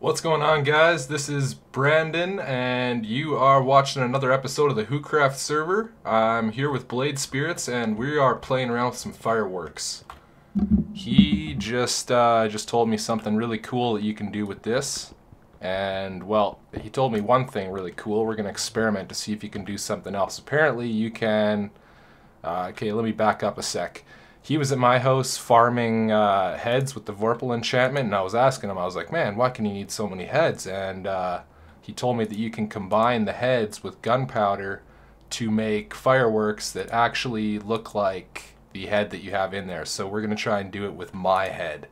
What's going on, guys? This is Brandon, and you are watching another episode of the WhoCraft server. I'm here with Blade Spirits, and we are playing around with some fireworks. He just told me something really cool that you can do with this, and well, he told me one thing really cool. We're gonna experiment to see if you can do something else. Apparently, you can. Okay, let me back up a sec. He was at my house farming heads with the Vorpal enchantment, and I was asking him, I was like, man, why can you need so many heads? And he told me that you can combine the heads with gunpowder to make fireworks that actually look like the head that you have in there. So we're going to try and do it with my head.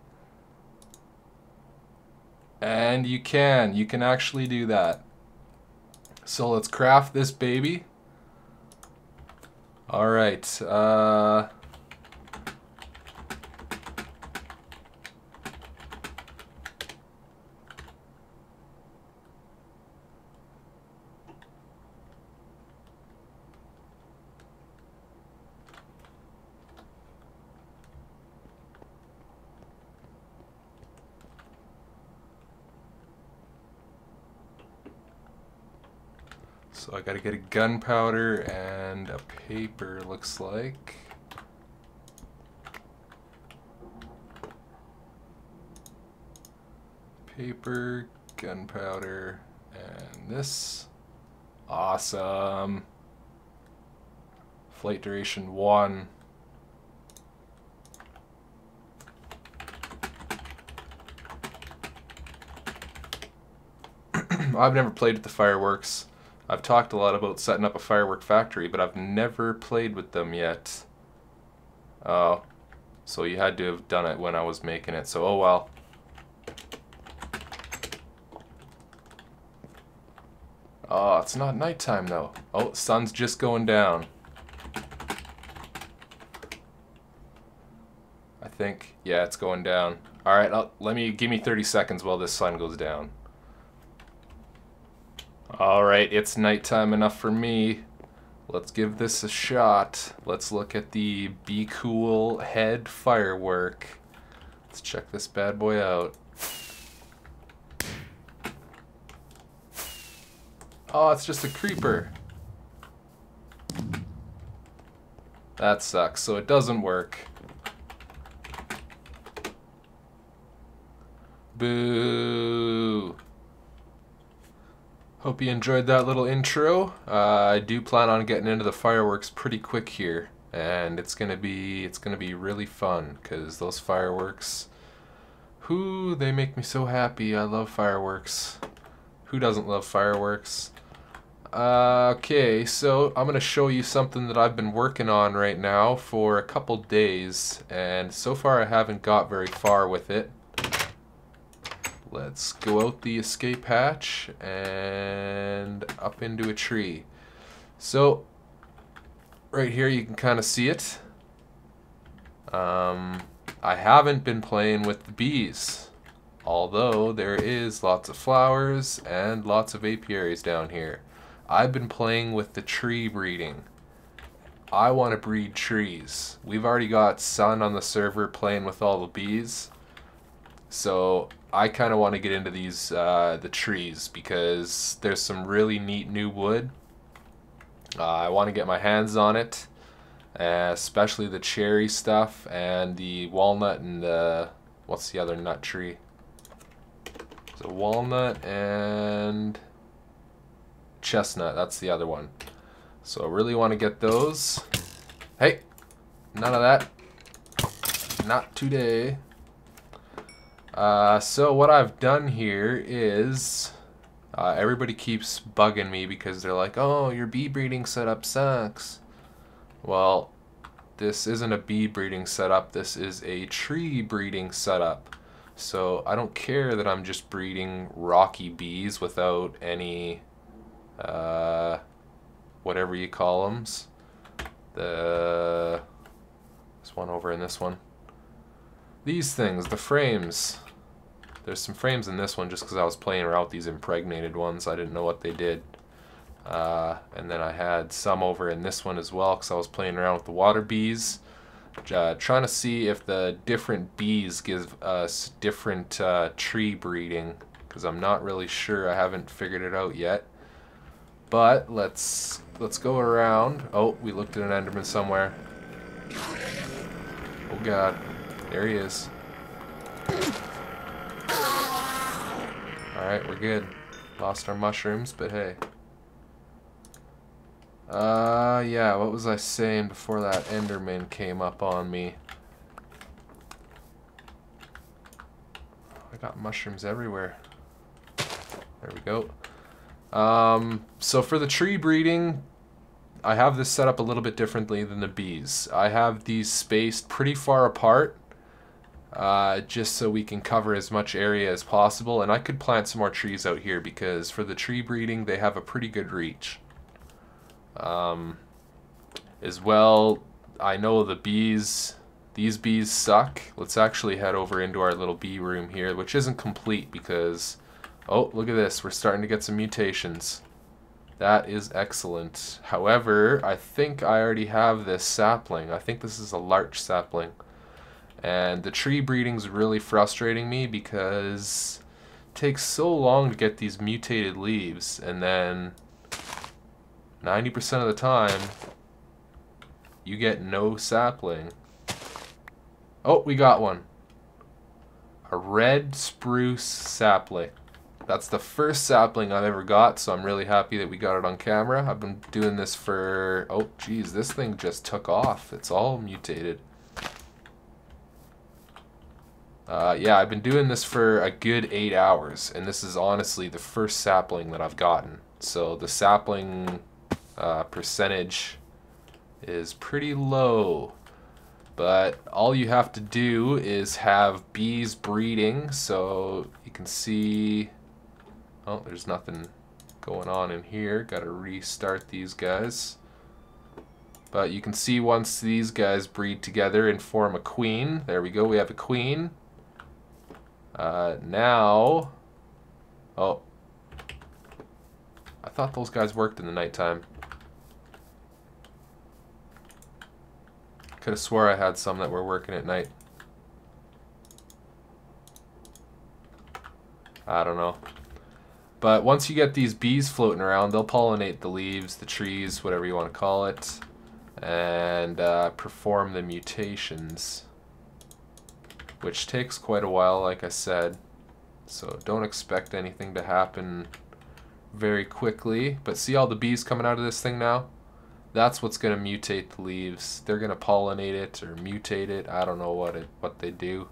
And you can actually do that. So let's craft this baby. Alright, so I gotta get a gunpowder and a paper, looks like. Paper, gunpowder, and this. Awesome. Flight duration 1. I've never played with the fireworks. I've talked a lot about setting up a firework factory, but I've never played with them yet. Oh, so you had to have done it when I was making it, so oh well. Oh, it's not nighttime though. Oh, sun's just going down. I think, yeah, it's going down. Alright, give me 30 seconds while this sun goes down. Alright, it's nighttime enough for me. Let's give this a shot. Let's look at the Be Cool head firework. Let's check this bad boy out. Oh, it's just a creeper. That sucks, so it doesn't work. Boo! Hope you enjoyed that little intro. I do plan on getting into the fireworks pretty quick here, and it's gonna be really fun because those fireworks, they make me so happy. I love fireworks. Who doesn't love fireworks? Okay, so I'm gonna show you something that I've been working on right now for a couple days, and so far I haven't got very far with it. Let's go out the escape hatch and up into a tree. So, right here you can kind of see it. I haven't been playing with the bees, although there is lots of flowers and lots of apiaries down here. I've been playing with the tree breeding. I want to breed trees. We've already got Sun on the server playing with all the bees. So I kind of want to get into these the trees because there's some really neat new wood. I want to get my hands on it, especially the cherry stuff and the walnut and the, what's the other nut tree? So walnut and chestnut, that's the other one. So I really want to get those. Hey, none of that. Not today. So what I've done here is, everybody keeps bugging me because they're like, oh, your bee breeding setup sucks. Well, this isn't a bee breeding setup, this is a tree breeding setup. So I don't care that I'm just breeding rocky bees without any, whatever you call them. This one over in this one. These things, the frames. There's some frames in this one just because I was playing around with these impregnated ones. I didn't know what they did. And then I had some over in this one as well because I was playing around with the water bees. Trying to see if the different bees give us different tree breeding. because I'm not really sure. I haven't figured it out yet. But let's go around. Oh, we looked at an Enderman somewhere. Oh god, there he is. Alright, we're good. Lost our mushrooms, but hey. Yeah, what was I saying before that Enderman came up on me? I got mushrooms everywhere. There we go. So for the tree breeding, I have this set up a little bit differently than the bees. I have these spaced pretty far apart, just so we can cover as much area as possible. And I could plant some more trees out here because for the tree breeding, they have a pretty good reach. As well, I know the bees, these bees suck. Let's actually head over into our little bee room here, which isn't complete because, oh, look at this. We're starting to get some mutations. That is excellent. However, I think I already have this sapling. I think this is a larch sapling. And the tree breeding's really frustrating me because it takes so long to get these mutated leaves, and then 90% of the time you get no sapling. Oh, we got one. A red spruce sapling. That's the first sapling I've ever got, so I'm really happy that we got it on camera. I've been doing this for... oh, geez, this thing just took off. It's all mutated. Yeah, I've been doing this for a good 8 hours, and this is honestly the first sapling that I've gotten. So the sapling percentage is pretty low. But all you have to do is have bees breeding, so you can see... oh, there's nothing going on in here. Gotta restart these guys. But you can see once these guys breed together and form a queen. There we go, we have a queen. Now... oh. I thought those guys worked in the nighttime. Could have swore I had some that were working at night. I don't know. But once you get these bees floating around, they'll pollinate the leaves, the trees, whatever you want to call it, and perform the mutations, which takes quite a while, like I said. So don't expect anything to happen very quickly. But see all the bees coming out of this thing now? That's what's going to mutate the leaves. They're going to pollinate it or mutate it. I don't know what they do.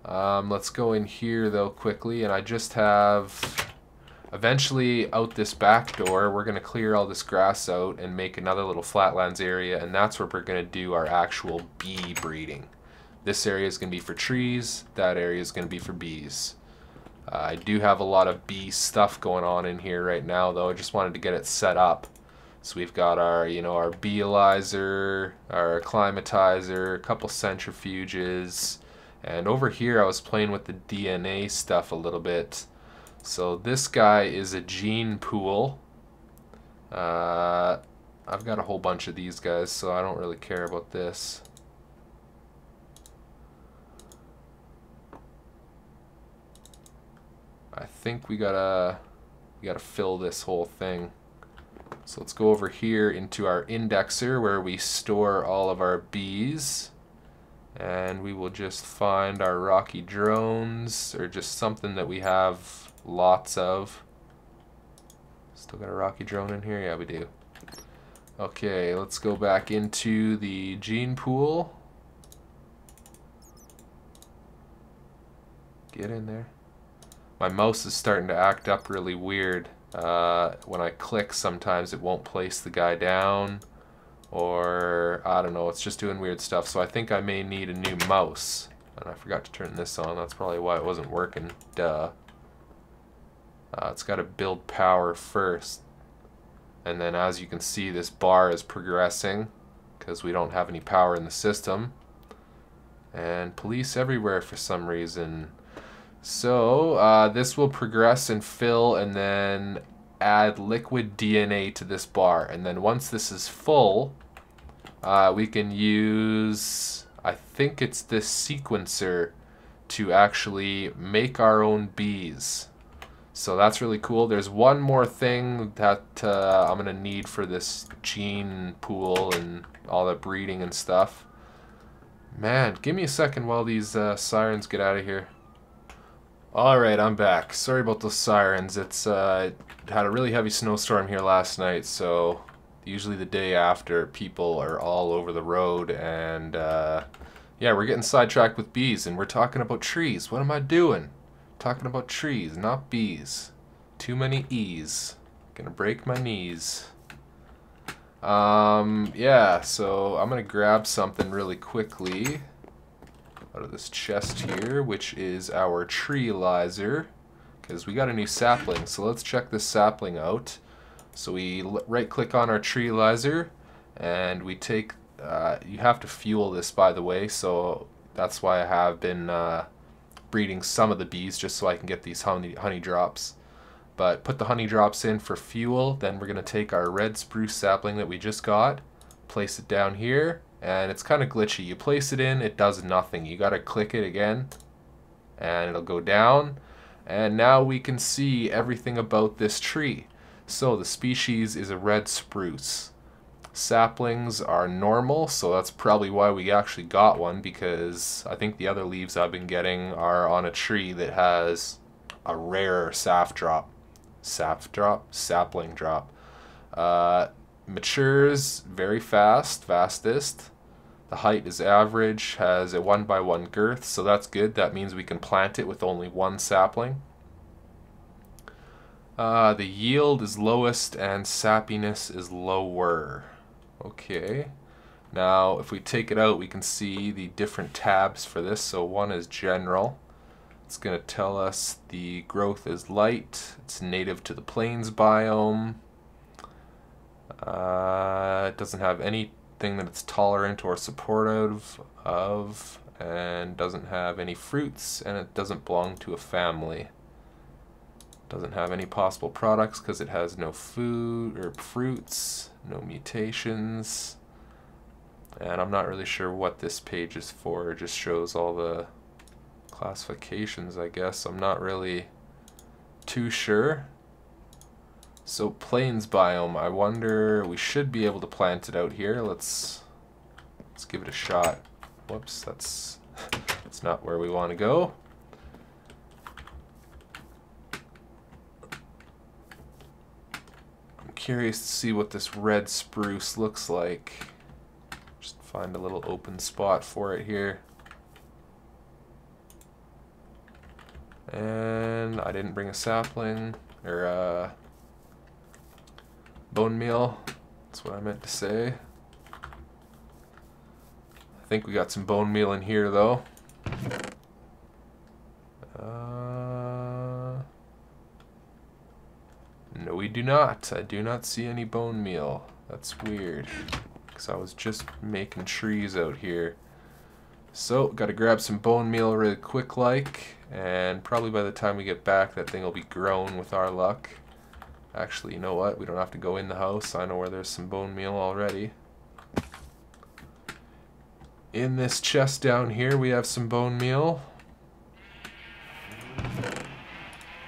Let's go in here though quickly, and I just have... eventually out this back door we're going to clear all this grass out and make another little flatlands area, and that's where we're going to do our actual bee breeding. This area is going to be for trees, that area is going to be for bees. I do have a lot of bee stuff going on in here right now though. I just wanted to get it set up. So we've got our, you know, our beealyzer, our climatizer, a couple centrifuges, and over here I was playing with the DNA stuff a little bit. So this guy is a gene pool. I've got a whole bunch of these guys, so I don't really care about this. I think we gotta fill this whole thing. So let's go over here into our indexer where we store all of our bees, and we will just find our rocky drones, or just something that we have lots of. Still got a rocky drone in here? Yeah, we do. Okay, let's go back into the gene pool. Get in there. My mouse is starting to act up really weird. When I click, sometimes it won't place the guy down, or I don't know, it's just doing weird stuff. So I think I may need a new mouse, and I forgot to turn this on. That's probably why it wasn't working. Duh. It's got to build power first, and then as you can see, this bar is progressing because we don't have any power in the system, and police everywhere for some reason. So this will progress and fill, and then add liquid DNA to this bar, and then once this is full, we can use, I think it's this sequencer, to actually make our own bees. So that's really cool. There's one more thing that I'm going to need for this gene pool and all that breeding and stuff. Man, give me a second while these sirens get out of here. Alright, I'm back. Sorry about those sirens. It's had a really heavy snowstorm here last night, so usually the day after people are all over the road, and yeah, we're getting sidetracked with bees, and we're talking about trees. What am I doing? Talking about trees, not bees. Too many E's. Gonna break my knees. Yeah, so I'm gonna grab something really quickly out of this chest here, which is our treelizer, because we got a new sapling. So let's check this sapling out. So we right click on our treelizer, and we take, you have to fuel this, by the way, so that's why I have been breeding some of the bees, just so I can get these honey drops. But put the honey drops in for fuel, then we're going to take our red spruce sapling that we just got, place it down here, and it's kind of glitchy. You place it in, it does nothing. You got to click it again, and it'll go down, and now we can see everything about this tree. So the species is a red spruce. Saplings are normal, so that's probably why we actually got one, because I think the other leaves I've been getting are on a tree that has a rare sapling drop. Matures very fastest. The height is average, has a 1x1 girth, so that's good. That means we can plant it with only one sapling. The yield is lowest and sappiness is lower. Okay. Now, if we take it out, we can see the different tabs for this. So one is general. It's going to tell us the growth is light. It's native to the plains biome. It doesn't have anything that it's tolerant or supportive of, and doesn't have any fruits, and it doesn't belong to a family. Doesn't have any possible products because it has no food or fruits, no mutations. And I'm not really sure what this page is for. It just shows all the classifications, I guess. I'm not really too sure. So plains biome, I wonder, we should be able to plant it out here. Let's give it a shot. Whoops, that's not where we want to go. I'm curious to see what this red spruce looks like. Just find a little open spot for it here. And I didn't bring a sapling, or bone meal. That's what I meant to say. I think we got some bone meal in here, though. No, we do not. I do not see any bone meal. That's weird, because I was just making trees out here. So, gotta grab some bone meal really quick like, and probably by the time we get back that thing will be grown with our luck. Actually, you know what? We don't have to go in the house. I know where there's some bone meal already. In this chest down here we have some bone meal.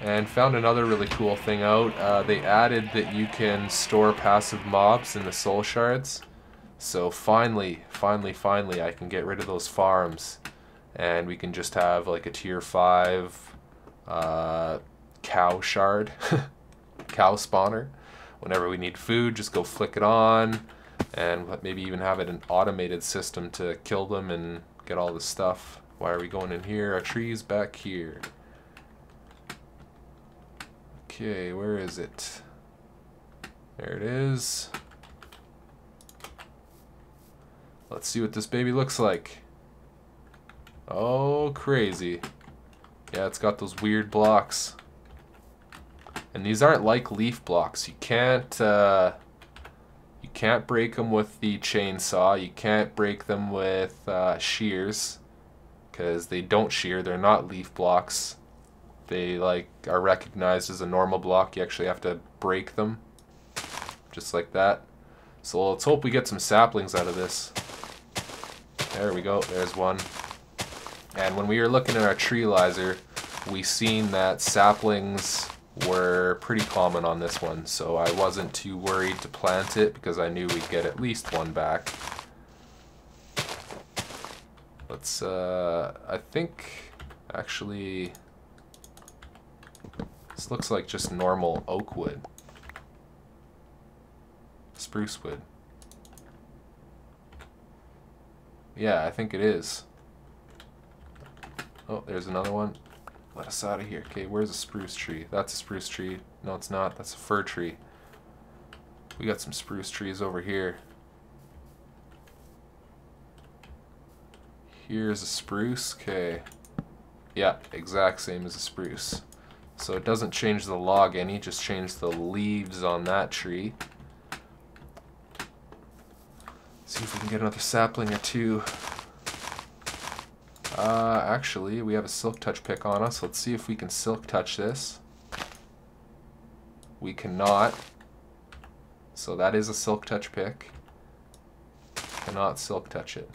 And found another really cool thing out. They added that you can store passive mobs in the soul shards. So finally, I can get rid of those farms, and we can just have like a tier 5 cow shard, cow spawner. Whenever we need food, just go flick it on, and maybe even have it an automated system to kill them and get all the stuff. Why are we going in here? Our tree's back here. Okay, where is it? There it is. Let's see what this baby looks like. Oh, crazy. Yeah, it's got those weird blocks. And these aren't like leaf blocks. You can't break them with the chainsaw. You can't break them with shears, because they don't shear. They're not leaf blocks. They are recognized as a normal block. You actually have to break them, just like that. So let's hope we get some saplings out of this. There we go, there's one. And when we were looking at our treelizer, we seen that saplings were pretty common on this one, so I wasn't too worried to plant it because I knew we'd get at least one back. Let's, I think, actually, this looks like just normal oak wood. Spruce wood. Yeah, I think it is. Oh, there's another one. Let us out of here. Okay, where's a spruce tree? That's a spruce tree. No, it's not. That's a fir tree. We got some spruce trees over here. Here's a spruce. Okay. Yeah, exact same as a spruce. So it doesn't change the log any, just change the leaves on that tree. See if we can get another sapling or two. Actually, we have a silk touch pick on us. Let's see if we can silk touch this. We cannot. So that is a silk touch pick. Cannot silk touch it.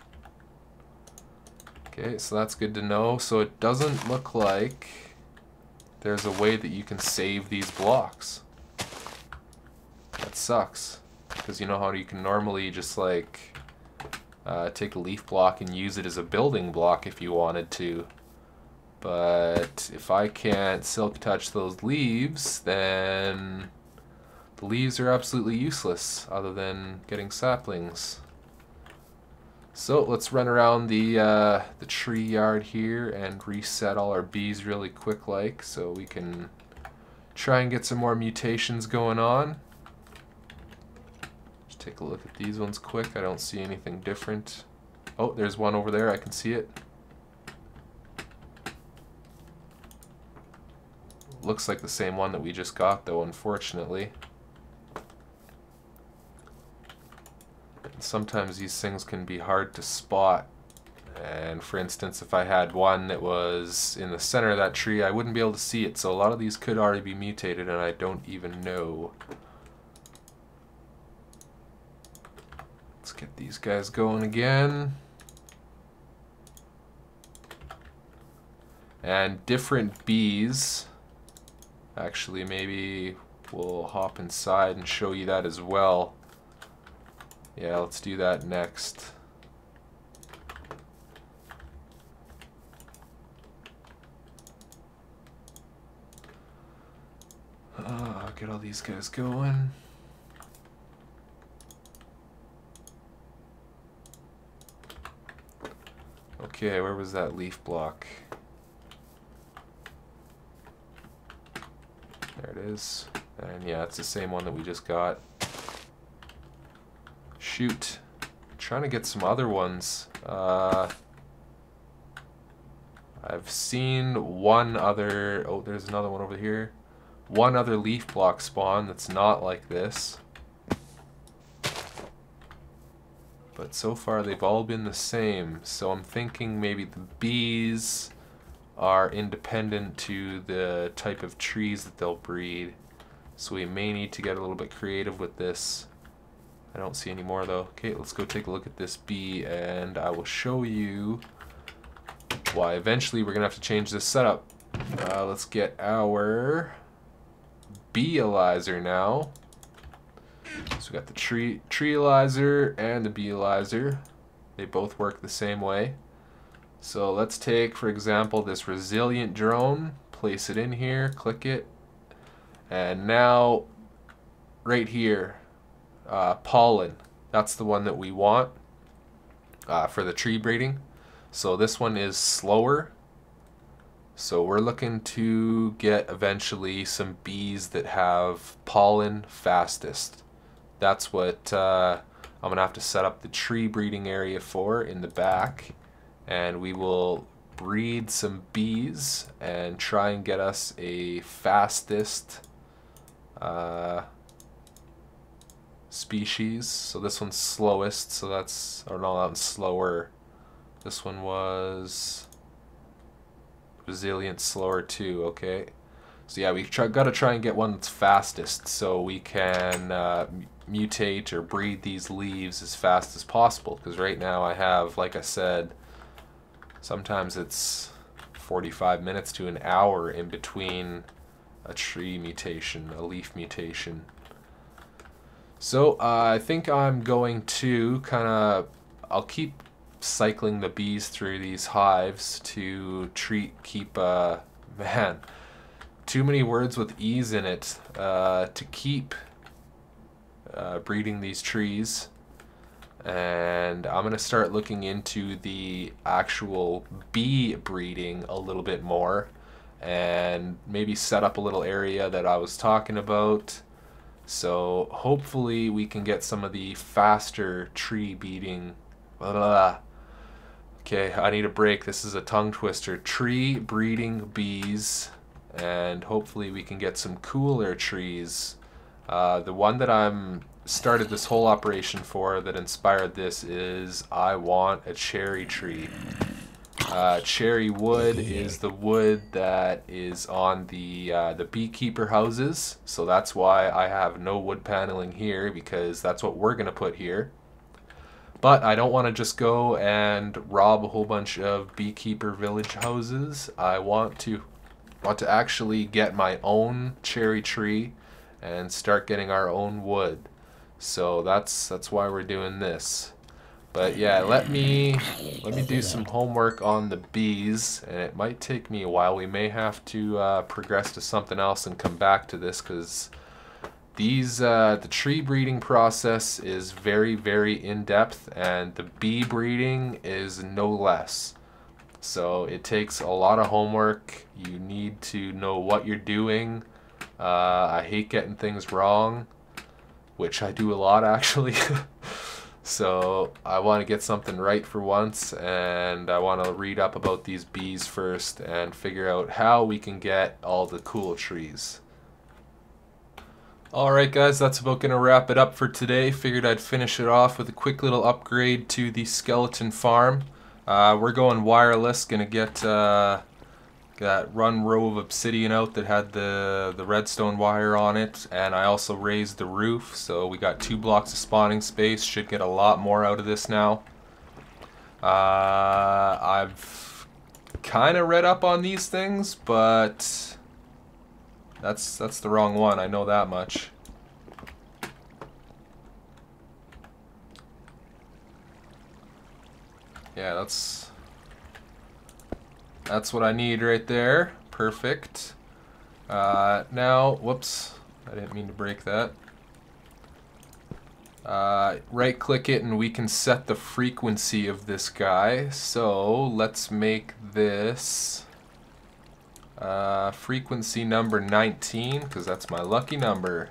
Okay, so that's good to know. So it doesn't look like there's a way that you can save these blocks. That sucks. Because you know how you can normally just like take a leaf block and use it as a building block if you wanted to. But if I can't silk touch those leaves, then the leaves are absolutely useless other than getting saplings. So let's run around the tree yard here and reset all our bees really quick like so we can try and get some more mutations going on. Take a look at these ones quick. I don't see anything different. Oh, there's one over there. I can see it. Looks like the same one that we just got, though, unfortunately. And sometimes these things can be hard to spot. And for instance, if I had one that was in the center of that tree, I wouldn't be able to see it. So a lot of these could already be mutated, and I don't even know. Let's get these guys going again. And different bees. Actually, maybe we'll hop inside and show you that as well. Yeah, let's do that next. Get all these guys going. Okay, where was that leaf block? There it is. And yeah, it's the same one that we just got. Shoot. I'm trying to get some other ones. I've seen one other... Oh, there's another one over here. One other leaf block spawn that's not like this. But so far they've all been the same, so I'm thinking maybe the bees are independent to the type of trees that they'll breed. So we may need to get a little bit creative with this. I don't see any more though. Okay, let's go take a look at this bee and I will show you why eventually we're gonna have to change this setup. Let's get our bee-elizer now. So we got the tree-elizer and the bee-elizer. They both work the same way. So let's take, for example, this resilient drone, place it in here, click it, and now right here, pollen. That's the one that we want for the tree breeding. So this one is slower. So we're looking to get eventually some bees that have pollen fastest. That's what I'm going to have to set up the tree breeding area for in the back. And we will breed some bees and try and get us a fastest species. So this one's slowest, so that's, or no, that one's slower. This one was resilient, slower too, okay. So yeah, we've got to try and get one that's fastest so we can mutate or breed these leaves as fast as possible, because right now I have, like I said, sometimes it's 45 minutes to an hour in between a tree mutation, a leaf mutation. So I think I'm going to I'll keep cycling the bees through these hives to keep, man, too many words with E's in it, to keep breeding these trees. And I'm going to start looking into the actual bee breeding a little bit more, and maybe set up a little area that I was talking about. So hopefully we can get some of the faster tree breeding. Okay, I need a break. This is a tongue twister. Tree breeding bees, and hopefully we can get some cooler trees. The one that I'm started this whole operation for, that inspired this, is I want a cherry tree. Cherry wood is the wood that is on the beekeeper houses, so that's why I have no wood paneling here, because that's what we're gonna put here. But I don't want to just go and rob a whole bunch of beekeeper village houses. I want to actually get my own cherry tree and start getting our own wood. So that's why we're doing this. But yeah, let me do some homework on the bees, and it might take me a while. We may have to progress to something else and come back to this, because the tree breeding process is very, very in-depth, and the bee breeding is no less. So it takes a lot of homework. You need to know what you're doing. I hate getting things wrong, which I do a lot actually. So I want to get something right for once, and I want to read up about these bees first and figure out how we can get all the cool trees. Alright guys, that's about going to wrap it up for today. Figured I'd finish it off with a quick little upgrade to the skeleton farm. We're going wireless, going to get that run row of obsidian out that had the redstone wire on it, and I also raised the roof, so we got 2 blocks of spawning space. Should get a lot more out of this now. I've kind of read up on these things, but that's the wrong one, I know that much. Yeah, that's what I need right there. Perfect. Now, whoops, I didn't mean to break that. Right click it and we can set the frequency of this guy. So let's make this frequency number 19, because that's my lucky number.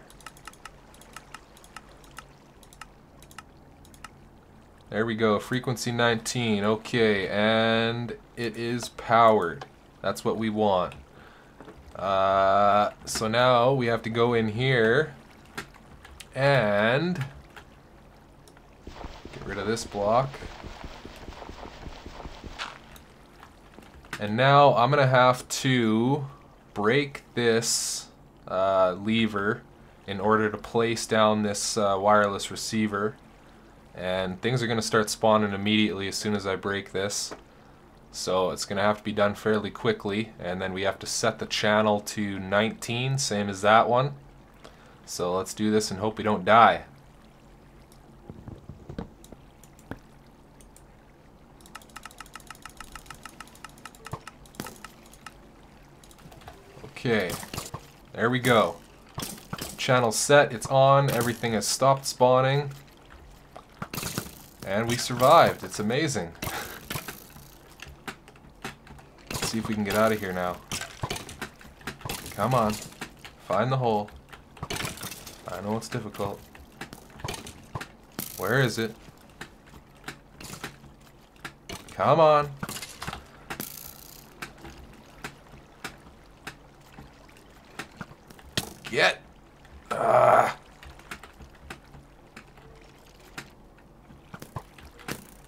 There we go, frequency 19. Okay, and it is powered. That's what we want. So now we have to go in here and get rid of this block. And now I'm gonna have to break this lever in order to place down this wireless receiver. And things are going to start spawning immediately as soon as I break this. So it's going to have to be done fairly quickly. And then we have to set the channel to 19, same as that one. So let's do this and hope we don't die. Okay, there we go. Channel set, it's on, everything has stopped spawning. And we survived. It's amazing. Let's see if we can get out of here now. Come on. Find the hole. I know it's difficult. Where is it? Come on. Get.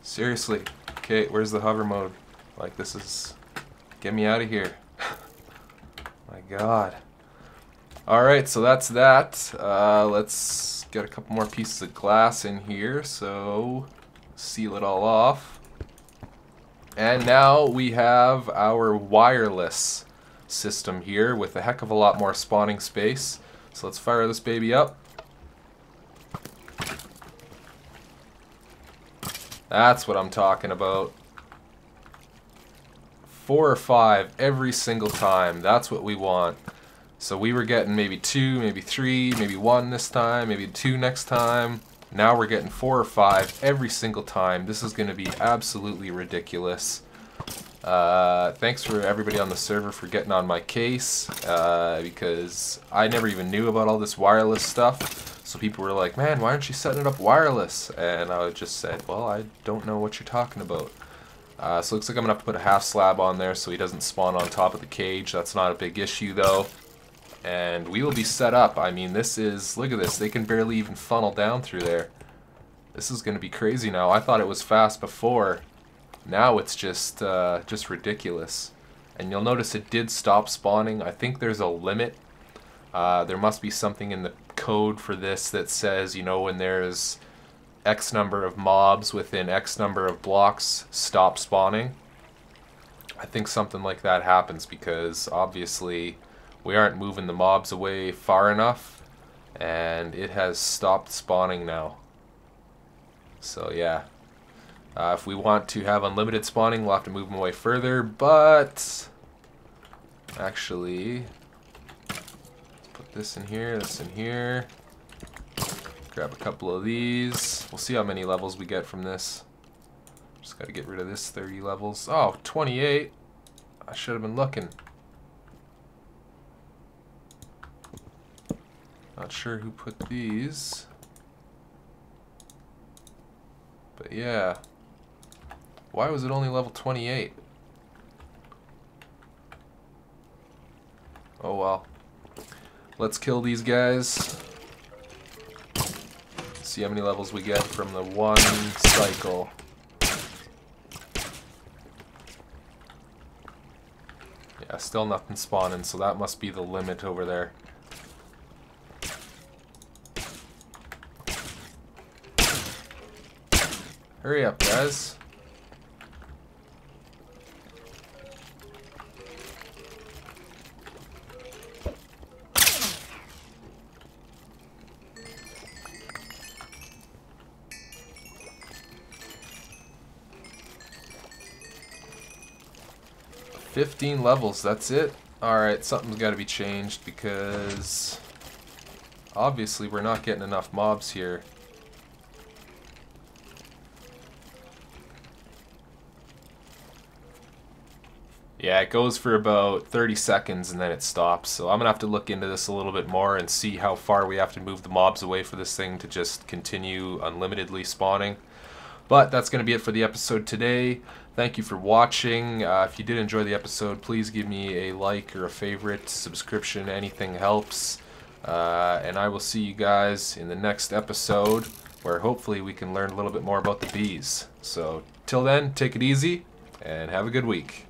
Seriously. Okay, where's the hover mode? Like, this is... Get me out of here. My god. Alright, so that's that. Let's get a couple more pieces of glass in here, so seal it all off. And now we have our wireless system here with a heck of a lot more spawning space. So let's fire this baby up. That's what I'm talking about. 4 or 5 every single time. That's what we want. So we were getting maybe 2, maybe 3, maybe 1 this time, maybe 2 next time. Now we're getting 4 or 5 every single time. This is going to be absolutely ridiculous. Thanks for everybody on the server for getting on my case, because I never even knew about all this wireless stuff. So people were like, man, why aren't you setting it up wireless? And I just said, well, I don't know what you're talking about. So it looks like I'm going to have to put a half slab on there so he doesn't spawn on top of the cage. That's not a big issue though. And we will be set up. I mean, this is, look at this, they can barely even funnel down through there. This is going to be crazy now. I thought it was fast before. Now it's just ridiculous. And you'll notice it did stop spawning. I think there's a limit. There must be something in the code for this that says, you know, when there's X number of mobs within X number of blocks, stop spawning. I think something like that happens because obviously we aren't moving the mobs away far enough, and it has stopped spawning now. So yeah, if we want to have unlimited spawning, we'll have to move them away further, but actually, put this in here, this in here. Grab a couple of these. We'll see how many levels we get from this. Just got to get rid of this 30 levels. Oh, 28. I should have been looking. Not sure who put these. But yeah. Why was it only level 28? Oh well. Let's kill these guys. See how many levels we get from the one cycle. Yeah, still nothing spawning, so that must be the limit over there. Hurry up, guys. $15 levels, that's it? Alright, something's got to be changed because obviously we're not getting enough mobs here. Yeah, it goes for about 30 seconds and then it stops. So I'm going to have to look into this a little bit more and see how far we have to move the mobs away for this thing to just continue unlimitedly spawning. But that's going to be it for the episode today. Thank you for watching. If you did enjoy the episode, please give me a like or a favorite, subscription, anything helps. And I will see you guys in the next episode where hopefully we can learn a little bit more about the bees. So till then, take it easy and have a good week.